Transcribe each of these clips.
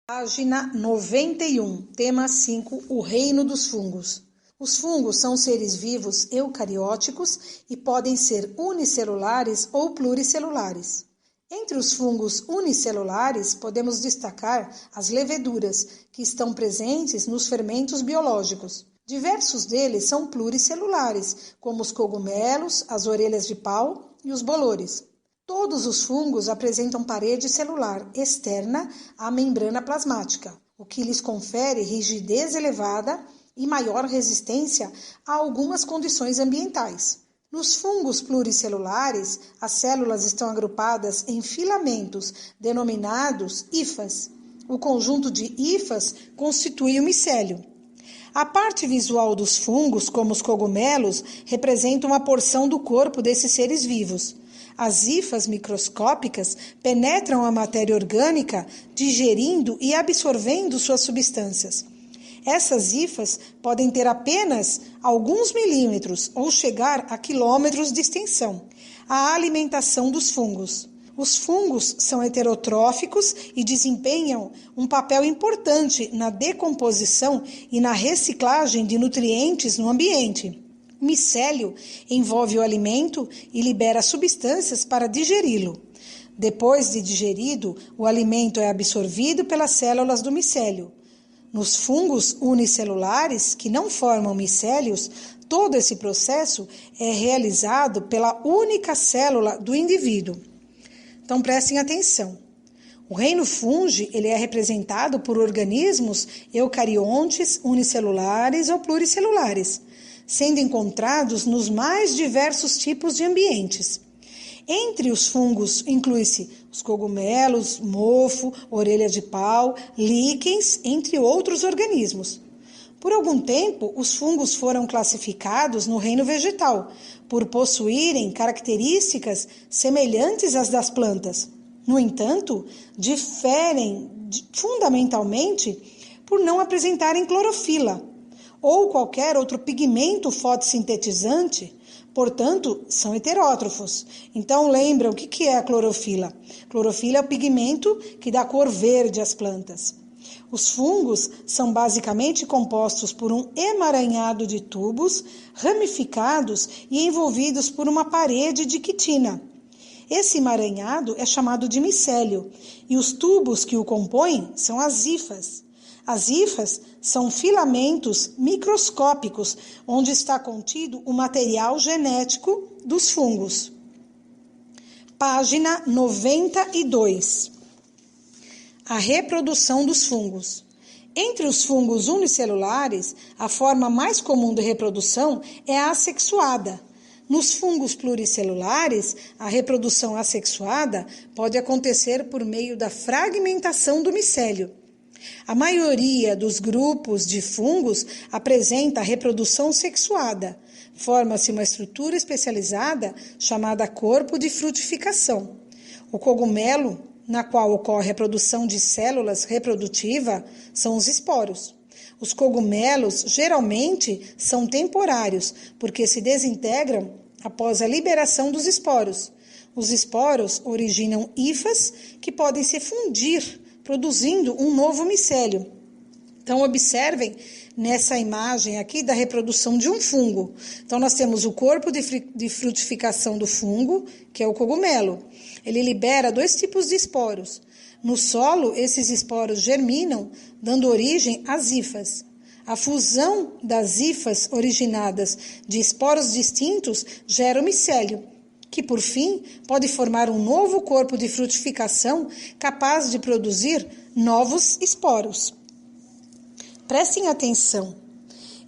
Página 91, tema 5, o reino dos fungos. Os fungos são seres vivos eucarióticos e podem ser unicelulares ou pluricelulares. Entre os fungos unicelulares, podemos destacar as leveduras, que estão presentes nos fermentos biológicos. Diversos deles são pluricelulares, como os cogumelos, as orelhas de pau e os bolores. Todos os fungos apresentam parede celular externa à membrana plasmática, o que lhes confere rigidez elevada e maior resistência a algumas condições ambientais. Nos fungos pluricelulares, as células estão agrupadas em filamentos denominados hifas. O conjunto de hifas constitui o micélio. A parte visual dos fungos, como os cogumelos, representa uma porção do corpo desses seres vivos. As hifas microscópicas penetram a matéria orgânica, digerindo e absorvendo suas substâncias. Essas hifas podem ter apenas alguns milímetros ou chegar a quilômetros de extensão. A alimentação dos fungos. Os fungos são heterotróficos e desempenham um papel importante na decomposição e na reciclagem de nutrientes no ambiente. O micélio envolve o alimento e libera substâncias para digeri-lo. Depois de digerido, o alimento é absorvido pelas células do micélio. Nos fungos unicelulares, que não formam micélios, todo esse processo é realizado pela única célula do indivíduo. Então prestem atenção. O reino fungi ele é representado por organismos eucariontes, unicelulares ou pluricelulares, sendo encontrados nos mais diversos tipos de ambientes. Entre os fungos inclui-se os cogumelos, mofo, orelha de pau, líquens, entre outros organismos. Por algum tempo, os fungos foram classificados no reino vegetal, por possuírem características semelhantes às das plantas. No entanto, diferem fundamentalmente por não apresentarem clorofila ou qualquer outro pigmento fotossintetizante, portanto, são heterótrofos. Então, lembra o que é a clorofila? Clorofila é o pigmento que dá cor verde às plantas. Os fungos são basicamente compostos por um emaranhado de tubos ramificados e envolvidos por uma parede de quitina. Esse emaranhado é chamado de micélio e os tubos que o compõem são as hifas. As hifas são filamentos microscópicos onde está contido o material genético dos fungos. Página 92. A reprodução dos fungos. Entre os fungos unicelulares, a forma mais comum de reprodução é a assexuada. Nos fungos pluricelulares, a reprodução assexuada pode acontecer por meio da fragmentação do micélio. A maioria dos grupos de fungos apresenta a reprodução sexuada. Forma-se uma estrutura especializada chamada corpo de frutificação. O cogumelo, na qual ocorre a produção de células reprodutivas, são os esporos. Os cogumelos geralmente são temporários, porque se desintegram após a liberação dos esporos. Os esporos originam hifas que podem se fundir, produzindo um novo micélio. Então, observem nessa imagem aqui da reprodução de um fungo. Então, nós temos o corpo de frutificação do fungo, que é o cogumelo. Ele libera 2 tipos de esporos. No solo, esses esporos germinam, dando origem às hifas. A fusão das hifas originadas de esporos distintos gera o micélio, que, por fim, pode formar um novo corpo de frutificação capaz de produzir novos esporos. Prestem atenção.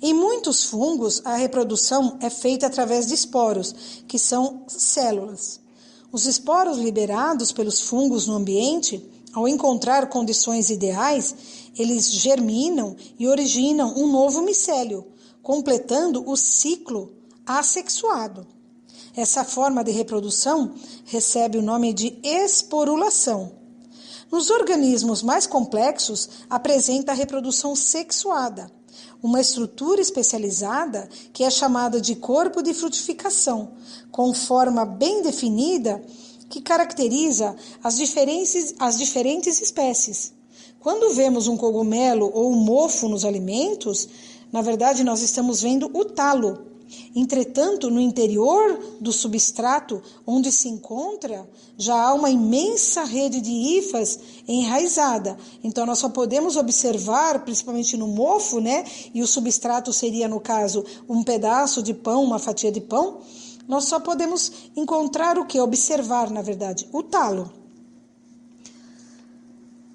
Em muitos fungos, a reprodução é feita através de esporos, que são células. Os esporos liberados pelos fungos no ambiente, ao encontrar condições ideais, eles germinam e originam um novo micélio, completando o ciclo assexuado. Essa forma de reprodução recebe o nome de esporulação. Nos organismos mais complexos, apresenta a reprodução sexuada, uma estrutura especializada que é chamada de corpo de frutificação, com forma bem definida que caracteriza as diferentes espécies. Quando vemos um cogumelo ou um mofo nos alimentos, na verdade nós estamos vendo o talo. Entretanto, no interior do substrato onde se encontra, já há uma imensa rede de hifas enraizada. Então, nós só podemos observar, principalmente no mofo, né? E o substrato seria, no caso, um pedaço de pão, uma fatia de pão. Nós só podemos encontrar o que? Observar, na verdade, o talo.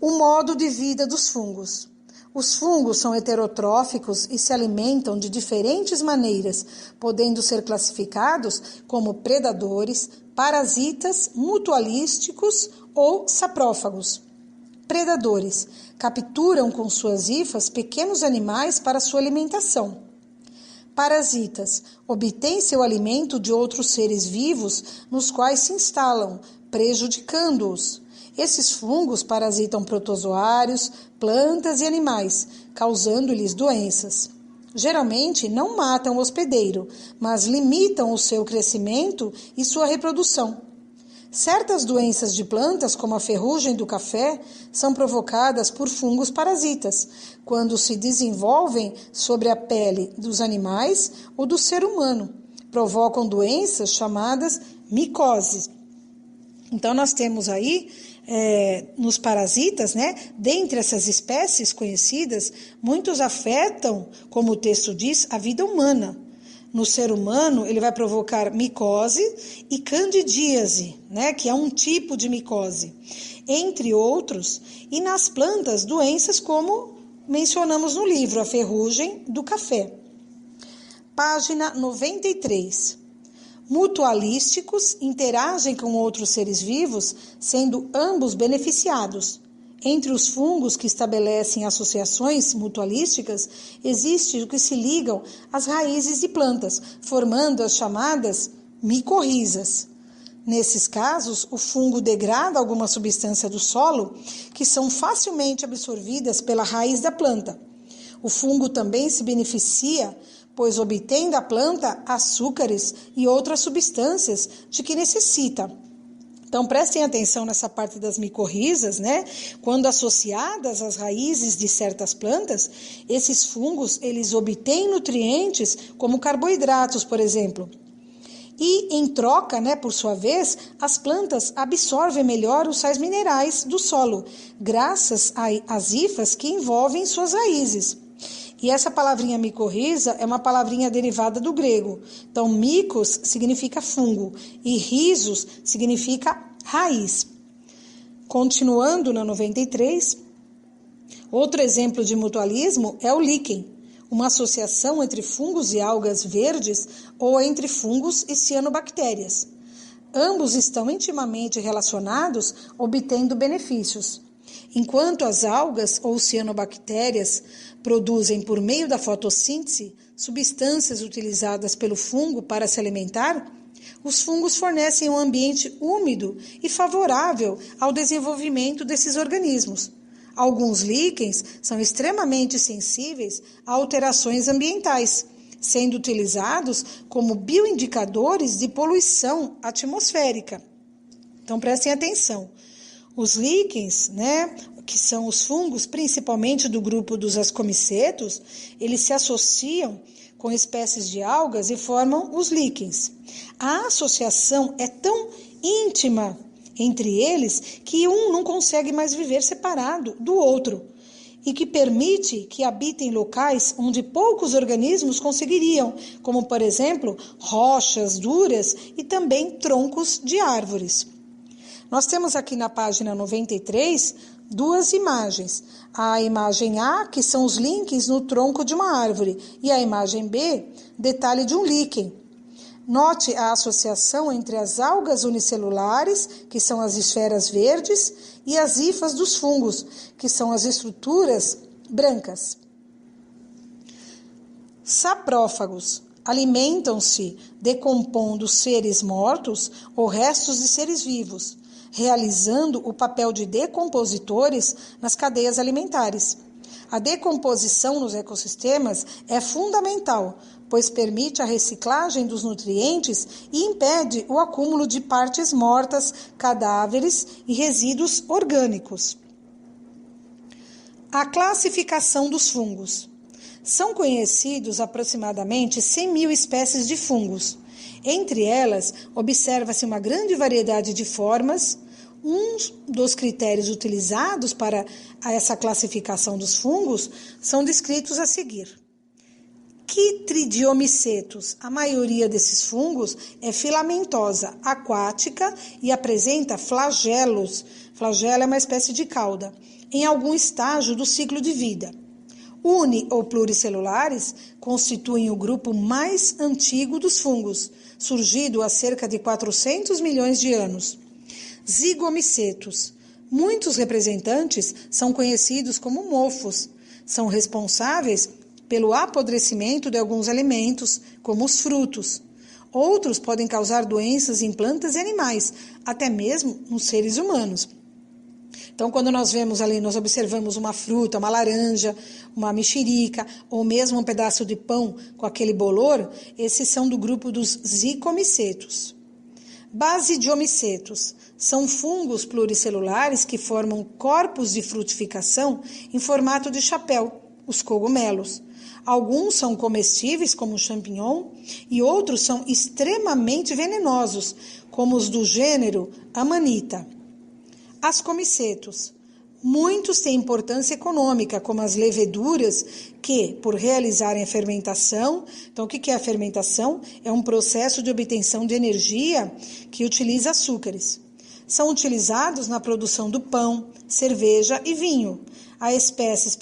O modo de vida dos fungos. Os fungos são heterotróficos e se alimentam de diferentes maneiras, podendo ser classificados como predadores, parasitas, mutualísticos ou saprófagos. Predadores capturam com suas hifas pequenos animais para sua alimentação. Parasitas obtêm seu alimento de outros seres vivos nos quais se instalam, prejudicando-os. Esses fungos parasitam protozoários, plantas e animais, causando-lhes doenças. Geralmente não matam o hospedeiro, mas limitam o seu crescimento e sua reprodução. Certas doenças de plantas, como a ferrugem do café, são provocadas por fungos parasitas, quando se desenvolvem sobre a pele dos animais ou do ser humano. Provocam doenças chamadas micoses. Então, nós temos aí, nos parasitas, né, dentre essas espécies conhecidas, muitos afetam, como o texto diz, a vida humana. No ser humano, ele vai provocar micose e candidíase, né, que é um tipo de micose, entre outros, e nas plantas, doenças como mencionamos no livro, a ferrugem do café. Página 93. Mutualísticos interagem com outros seres vivos, sendo ambos beneficiados. Entre os fungos que estabelecem associações mutualísticas, existe o que se ligam às raízes de plantas, formando as chamadas micorrizas. Nesses casos, o fungo degrada alguma substância do solo que são facilmente absorvidas pela raiz da planta. O fungo também se beneficia, pois obtém da planta açúcares e outras substâncias de que necessita. Então, prestem atenção nessa parte das micorrizas, né? Quando associadas às raízes de certas plantas, esses fungos, eles obtêm nutrientes como carboidratos, por exemplo. E, em troca, né, por sua vez, as plantas absorvem melhor os sais minerais do solo, graças às hifas que envolvem suas raízes. E essa palavrinha micorriza é uma palavrinha derivada do grego. Então, micos significa fungo e rizos significa raiz. Continuando na 93, outro exemplo de mutualismo é o líquen, uma associação entre fungos e algas verdes ou entre fungos e cianobactérias. Ambos estão intimamente relacionados, obtendo benefícios. Enquanto as algas ou cianobactérias produzem por meio da fotossíntese substâncias utilizadas pelo fungo para se alimentar, os fungos fornecem um ambiente úmido e favorável ao desenvolvimento desses organismos. Alguns líquens são extremamente sensíveis a alterações ambientais, sendo utilizados como bioindicadores de poluição atmosférica. Então, prestem atenção. Os líquens, né, que são os fungos, principalmente do grupo dos ascomicetos, eles se associam com espécies de algas e formam os líquens. A associação é tão íntima entre eles que um não consegue mais viver separado do outro e que permite que habitem locais onde poucos organismos conseguiriam, como, por exemplo, rochas duras e também troncos de árvores. Nós temos aqui na página 93 duas imagens. A imagem A, que são os líquens no tronco de uma árvore, e a imagem B, detalhe de um líquen. Note a associação entre as algas unicelulares, que são as esferas verdes, e as hifas dos fungos, que são as estruturas brancas. Saprófagos alimentam-se decompondo seres mortos ou restos de seres vivos, realizando o papel de decompositores nas cadeias alimentares. A decomposição nos ecossistemas é fundamental, pois permite a reciclagem dos nutrientes e impede o acúmulo de partes mortas, cadáveres e resíduos orgânicos. A classificação dos fungos. São conhecidos aproximadamente 100 mil espécies de fungos. Entre elas, observa-se uma grande variedade de formas. Um dos critérios utilizados para essa classificação dos fungos são descritos a seguir. Chytridiomycetus. A maioria desses fungos é filamentosa, aquática e apresenta flagelos. Flagelo é uma espécie de cauda, em algum estágio do ciclo de vida. Uni- ou pluricelulares constituem o grupo mais antigo dos fungos, surgido há cerca de 400 milhões de anos. Zigomycetus. Muitos representantes são conhecidos como mofos. São responsáveis pelo apodrecimento de alguns alimentos, como os frutos. Outros podem causar doenças em plantas e animais, até mesmo nos seres humanos. Então, quando nós vemos ali, nós observamos uma fruta, uma laranja, uma mexerica, ou mesmo um pedaço de pão com aquele bolor, esses são do grupo dos zigomycetus. Basidiomycetus são fungos pluricelulares que formam corpos de frutificação em formato de chapéu, os cogumelos. Alguns são comestíveis, como o champignon, e outros são extremamente venenosos, como os do gênero Amanita. Ascomicetos. Muitos têm importância econômica, como as leveduras, que, por realizarem a fermentação... Então, o que é a fermentação? É um processo de obtenção de energia que utiliza açúcares. São utilizados na produção do pão, cerveja e vinho. Há espécies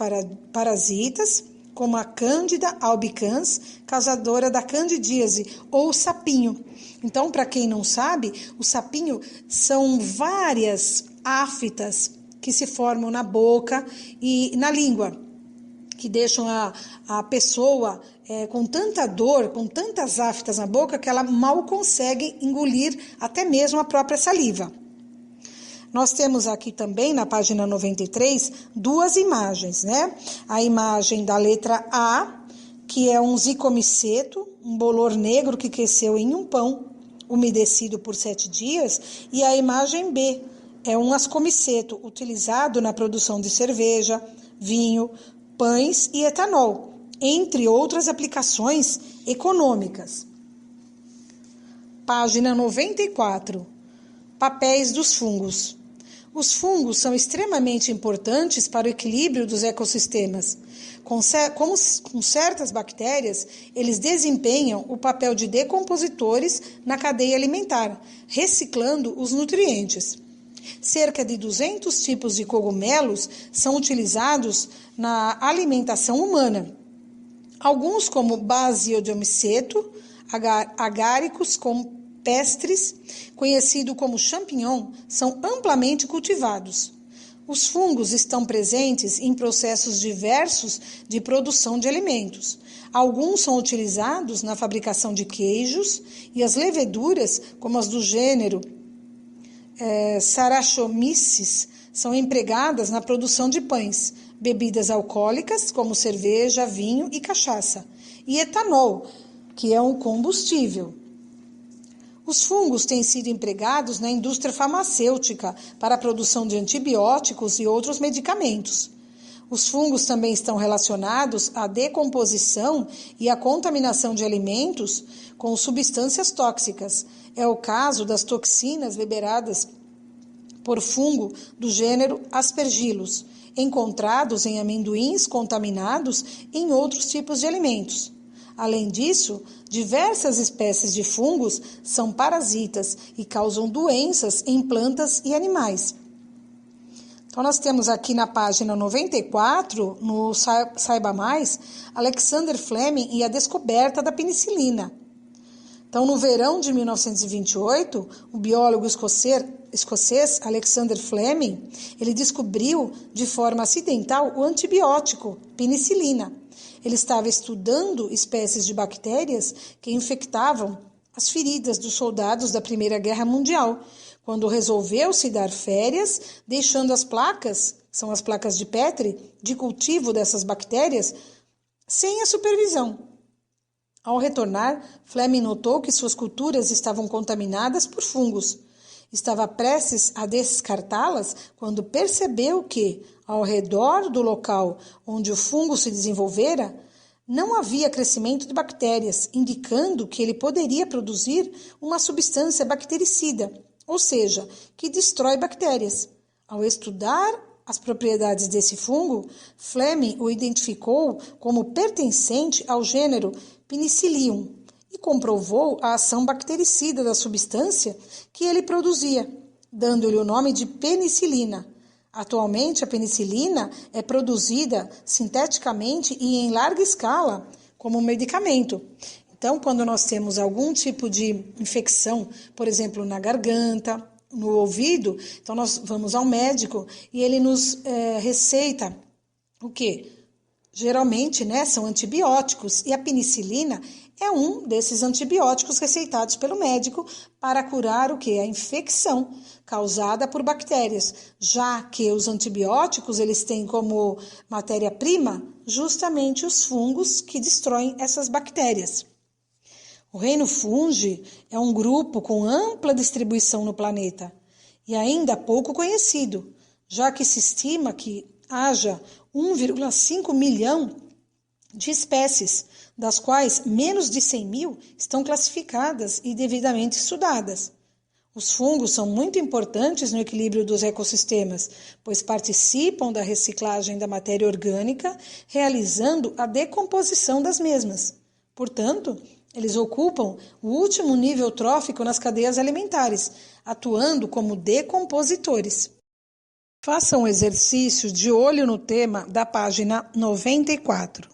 parasitas, como a Cândida albicans, causadora da candidíase, ou o sapinho. Então, para quem não sabe, o sapinho são várias aftas que se formam na boca e na língua, que deixam a pessoa com tanta dor, com tantas aftas na boca, que ela mal consegue engolir até mesmo a própria saliva. Nós temos aqui também, na página 93, duas imagens, né? A imagem da letra A, que é um zicomiceto, um bolor negro que cresceu em um pão, umedecido por 7 dias, e a imagem B, é um ascomiceto, utilizado na produção de cerveja, vinho, pães e etanol, entre outras aplicações econômicas. Página 94. Papéis dos fungos. Os fungos são extremamente importantes para o equilíbrio dos ecossistemas. Com certas bactérias, eles desempenham o papel de decompositores na cadeia alimentar, reciclando os nutrientes. Cerca de 200 tipos de cogumelos são utilizados na alimentação humana. Alguns, como Basidiomycetus, Agaricus campestris, conhecido como champignon, são amplamente cultivados. Os fungos estão presentes em processos diversos de produção de alimentos. Alguns são utilizados na fabricação de queijos e as leveduras, como as do gênero Saccharomyces, são empregadas na produção de pães, bebidas alcoólicas, como cerveja, vinho e cachaça, e etanol, que é um combustível. Os fungos têm sido empregados na indústria farmacêutica para a produção de antibióticos e outros medicamentos. Os fungos também estão relacionados à decomposição e à contaminação de alimentos com substâncias tóxicas. É o caso das toxinas liberadas por fungo do gênero Aspergillus, encontrados em amendoins contaminados e em outros tipos de alimentos. Além disso, diversas espécies de fungos são parasitas e causam doenças em plantas e animais. Então, nós temos aqui na página 94, no Saiba Mais, Alexander Fleming e a descoberta da penicilina. Então, no verão de 1928, o biólogo escocês Alexander Fleming, ele descobriu de forma acidental o antibiótico penicilina. Ele estava estudando espécies de bactérias que infectavam as feridas dos soldados da Primeira Guerra Mundial, quando resolveu se dar férias, deixando as placas, são as placas de Petri, de cultivo dessas bactérias, sem a supervisão. Ao retornar, Fleming notou que suas culturas estavam contaminadas por fungos. Estava prestes a descartá-las quando percebeu que, ao redor do local onde o fungo se desenvolvera, não havia crescimento de bactérias, indicando que ele poderia produzir uma substância bactericida, ou seja, que destrói bactérias. Ao estudar as propriedades desse fungo, Fleming o identificou como pertencente ao gênero Penicillium e comprovou a ação bactericida da substância que ele produzia, dando-lhe o nome de penicilina. Atualmente, a penicilina é produzida sinteticamente e em larga escala como medicamento. Então, quando nós temos algum tipo de infecção, por exemplo, na garganta, no ouvido, então nós vamos ao médico e ele nos receita o quê? Geralmente, são antibióticos e a penicilina é um desses antibióticos receitados pelo médico para curar o quê? A infecção causada por bactérias, já que os antibióticos eles têm como matéria-prima justamente os fungos que destroem essas bactérias. O reino fungi é um grupo com ampla distribuição no planeta e ainda pouco conhecido, já que se estima que haja 1,5 milhão de espécies, das quais menos de 100 mil estão classificadas e devidamente estudadas. Os fungos são muito importantes no equilíbrio dos ecossistemas, pois participam da reciclagem da matéria orgânica, realizando a decomposição das mesmas. Portanto, eles ocupam o último nível trófico nas cadeias alimentares, atuando como decompositores. Faça um exercício de olho no tema da página 94.